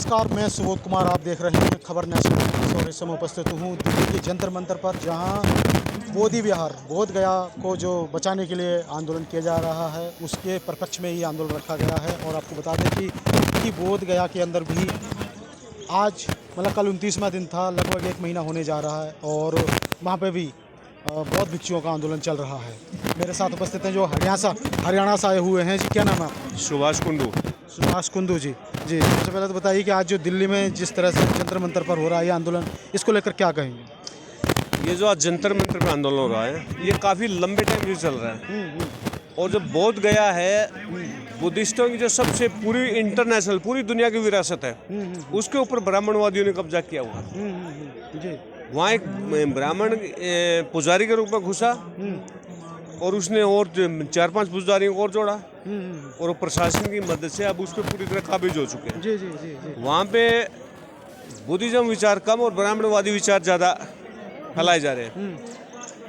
नमस्कार, मैं सुबोध कुमार। आप देख रहे हैं खबर नेशनल और इस समय उपस्थित हूँ दिल्ली के जंतर मंतर पर, जहाँ बोधि विहार बोध गया को जो बचाने के लिए आंदोलन किया जा रहा है उसके परपक्ष में ये आंदोलन रखा गया है। और आपको बता दें कि बोध गया के अंदर भी आज मतलब कल 29वां दिन था, लगभग 1 महीना होने जा रहा है और वहाँ पे भी बौद्ध भिक्षुओं का आंदोलन चल रहा है। मेरे साथ उपस्थित हैं जो हरियाणा से आए हुए हैं। जी, क्या नाम है आपका? सुभाष कुंडू। सुभाष कुंडू जी। सबसे पहले तो बताइए कि आज जो दिल्ली में जिस तरह से जंतर मंतर पर हो रहा है ये आंदोलन, इसको लेकर क्या कहेंगे? ये जो आज जंतर मंतर पे आंदोलन हो रहा है ये काफ़ी लंबे टाइम से चल रहा है। और जो बोध गया है बुद्धिस्टों की जो सबसे पूरी इंटरनेशनल पूरी दुनिया की विरासत है, उसके ऊपर ब्राह्मणवादियों ने कब्जा किया हुआ। जी। वहाँ एक ब्राह्मण पुजारी के रूप में घुसा और उसने और 4-5 पुजारियों को और जोड़ा और वो प्रशासन की मदद से अब उस पर पूरी तरह काबिज हो चुके हैं। जी जी जी जी। वहाँ पे बुद्धिज्म विचार कम और ब्राह्मणवादी विचार ज़्यादा फैलाए जा रहे हैं।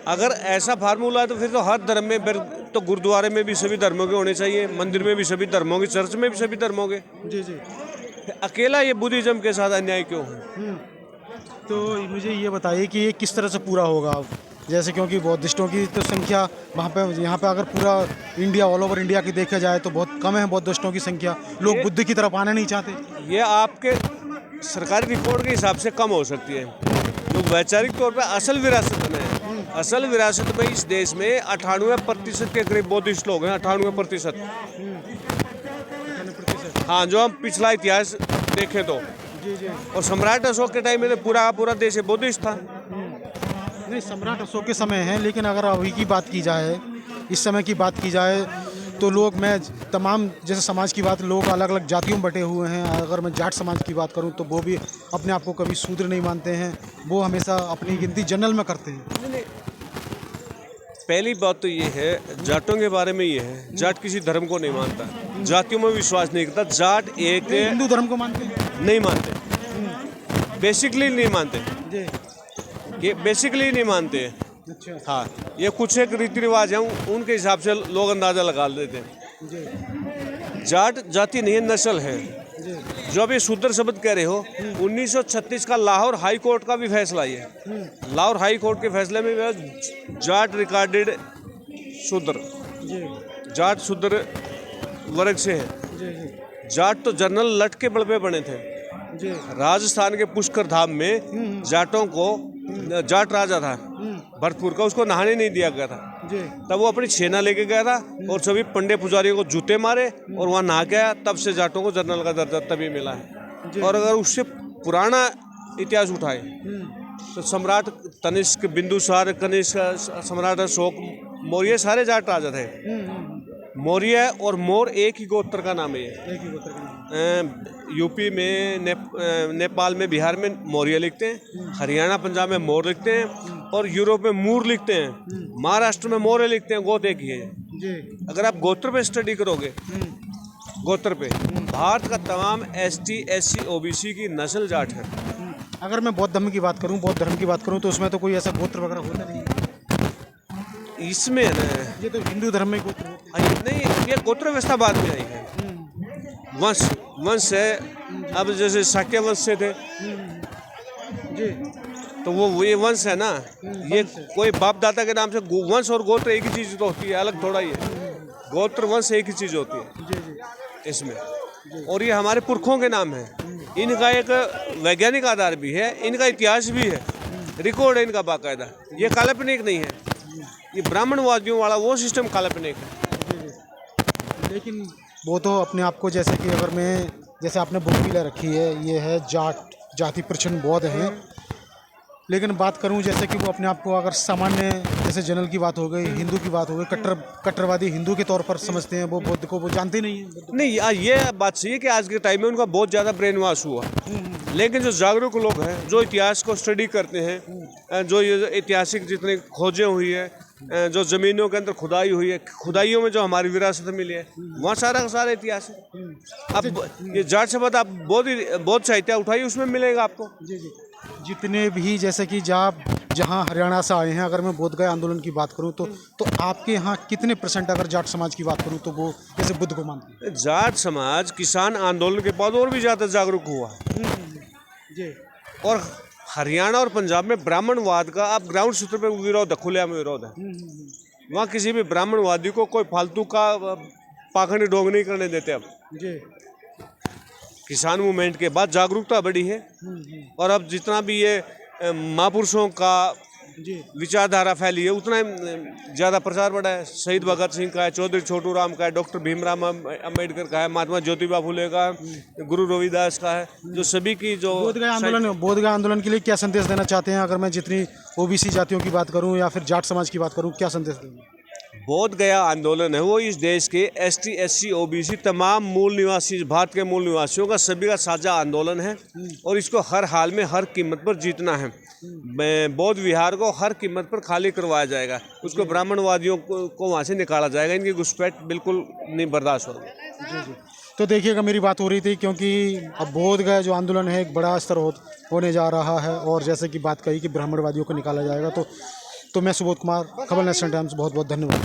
अगर ऐसा फार्मूला है तो फिर तो हर धर्म में, फिर तो गुरुद्वारे में भी सभी धर्मों के होने चाहिए, मंदिर में भी सभी धर्मों के, चर्च में भी सभी धर्मों के। जी जी। अकेला ये बुद्धिज्म के साथ अन्याय क्यों है? तो मुझे ये बताइए कि ये किस तरह से पूरा होगा? जैसे क्योंकि बौद्धिस्टों की तो संख्या वहाँ पे यहाँ पे अगर पूरा इंडिया ऑल ओवर इंडिया की देखा जाए तो बहुत कम है बौद्धिस्टों की संख्या। लोग बुद्ध की तरफ आना नहीं चाहते। ये आपके सरकारी रिकॉर्ड के हिसाब से कम हो सकती है। जो वैचारिक तौर पर असल विरासत में है, असल विरासत में इस देश में 98% के करीब बौद्धिस्ट लोग हैं। 98%। हाँ, जो हम पिछला इतिहास देखें तो। जी जी। और सम्राट अशोक के टाइम में तो पूरा देश बौद्धिस्ट था। नहीं, सम्राट अशोक के समय है, लेकिन अगर अभी की बात की जाए, इस समय की बात की जाए तो लोग, मैं तमाम जैसे समाज की बात, लोग अलग अलग जातियों में बटे हुए हैं। अगर मैं जाट समाज की बात करूं तो वो भी अपने आप को कभी शूद्र नहीं मानते हैं, वो हमेशा अपनी गिनती जनरल में करते हैं। पहली बात तो ये है, जाटों के बारे में ये है, जाट किसी धर्म को नहीं मानता, जातियों में विश्वास नहीं करता। जाट एक हिंदू धर्म को मानते हैं? नहीं मानते, बेसिकली नहीं मानते। जी। ये बेसिकली नहीं मानते। अच्छा। हाँ, ये कुछ एक रीति रिवाज हैं, उनके हिसाब से लोग अंदाजा लगा लेते हैं। जी जाट जाति नहीं है, नस्ल है। जी। जो आप ये शूद्र शब्द कह रहे हो, 1936 का लाहौर हाई कोर्ट का भी फैसला ये है। लाहौर हाई कोर्ट के फैसले में जाट रिकॉर्डेड शूद्र, जी जाट शूद्र वर्ग से है। जी जी जाट तो जनरल लट के बल पे बने थे। जी। राजस्थान के पुष्कर धाम में जाटों को, जाट राजा था भरतपुर का, उसको नहाने नहीं दिया गया था। जी। तब वो अपनी सेना लेके गया था और सभी पंडे पुजारियों को जूते मारे और वहाँ नहा के आया। तब से जाटों को जनरल का दर्जा तभी मिला है। और अगर उससे पुराना इतिहास उठाए तो सम्राट तनिष्क, बिंदुसार, कनिष्क, सम्राट अशोक, मौर्य, सारे जाट राजा थे। मौर्य और मोर एक ही गोत्र का नाम है ये। एक ही गोत्र का। यूपी में, नेपाल में, बिहार में मौर्य लिखते हैं, हरियाणा पंजाब में मोर लिखते हैं और यूरोप में मूर लिखते हैं, महाराष्ट्र में मौर्य लिखते हैं। गोत्र एक ही है। जी। अगर आप गोत्र पे स्टडी करोगे, गोत्र पे भारत का तमाम ST SC OBC की नस्ल जाट है। अगर मैं बौद्ध धर्म की बात करूं तो उसमें तो कोई ऐसा गोत्र वगैरह होता नहीं है। इसमें ना, ये तो हिंदू धर्म में गोत्र होते हैं। नहीं, ये गोत्र व्यवस्था बाद में आई है। वंश है। अब जैसे शाक्य वंश से थे जी। तो वो ये वंश है ना, ये कोई बाप दादा के नाम से वंश और गोत्र एक ही चीज तो होती है, अलग थोड़ा ही है। गोत्र वंश एक ही चीज होती है जी जी। इसमें। और ये हमारे पुरखों के नाम है। इनका एक वैज्ञानिक आधार भी है, इनका इतिहास भी है, रिकॉर्ड है इनका बाकायदा। ये काल्पनिक नहीं है। ये ब्राह्मणवादियों वाला वो सिस्टम काल्पनिक है। लेकिन वो तो अपने आप को, जैसे कि अगर मैं, जैसे आपने बुक भी ले रखी है, ये है जाट जाति प्रचंड बौद्ध हैं। लेकिन बात करूं जैसे कि वो अपने आप को अगर सामान्य, जैसे जनरल की बात हो गई, हिंदू की बात हो गई, कट्टरवादी हिंदू के तौर पर समझते हैं, वो बुद्ध को वो जानते नहीं हैं। नहीं, ये बात सही है कि आज के टाइम में उनका बहुत ज़्यादा ब्रेन वॉश हुआ। लेकिन जो जागरूक लोग हैं, जो इतिहास को स्टडी करते हैं, जो ये ऐतिहासिक जितनी खोजें हुई है, जो ज़मीनों के अंदर खुदाई हुई है, खुदाइयों में जो हमारी विरासत मिली है, वहाँ सारा का सारा इतिहास है। अब ये जाट शब्द आप बहुत साहित्य उठाइए, उसमें मिलेगा आपको। जी जी। जितने भी, जैसे कि जब जहाँ हरियाणा से आए हैं, अगर मैं बोधगया आंदोलन की बात करूँ तो आपके यहाँ कितने % अगर जाट समाज की बात करूँ तो वो जैसे बुद्ध को मानते हैं? जाट समाज किसान आंदोलन के बाद और भी ज़्यादा जागरूक हुआ है। जी और हरियाणा और पंजाब में ब्राह्मणवाद का अब ग्राउंड स्तर पर विरोध है, खुलेआम विरोध है। वहाँ किसी भी ब्राह्मणवादी को कोई फालतू का पाखंडी ढोंग नहीं करने देते। अब जी किसान मूवमेंट के बाद जागरूकता बढ़ी है और अब जितना भी ये महापुरुषों का जी विचारधारा फैली है उतना ज़्यादा प्रचार बढ़ा है। शहीद भगत सिंह का है, चौधरी छोटू राम का है, डॉक्टर भीमराव अम्बेडकर का है, महात्मा ज्योतिबा फुले का, गुरु रविदास का है, जो सभी की जो बोधगया आंदोलन के लिए क्या संदेश देना चाहते हैं? अगर मैं जितनी ओबीसी जातियों की बात करूं या फिर जाट समाज की बात करूं, क्या संदेश देंगे? बोध गया आंदोलन है वो इस देश के एसटी, एससी, ओबीसी तमाम मूल निवासी, भारत के मूल निवासियों का सभी का साझा आंदोलन है और इसको हर हाल में हर कीमत पर जीतना है। बौद्ध विहार को हर कीमत पर खाली करवाया जाएगा, उसको ब्राह्मणवादियों को वहाँ से निकाला जाएगा। इनकी घुसपैठ बिल्कुल नहीं बर्दाश्त होगी। जी जी। तो देखिएगा, मेरी बात हो रही थी क्योंकि अब बोधगया जो आंदोलन है एक बड़ा स्तर होने जा रहा है और जैसे कि बात कही कि ब्राह्मणवादियों को निकाला जाएगा, तो मैं सुबोध कुमार, खबर नेशनल टाइम्स, बहुत बहुत धन्यवाद।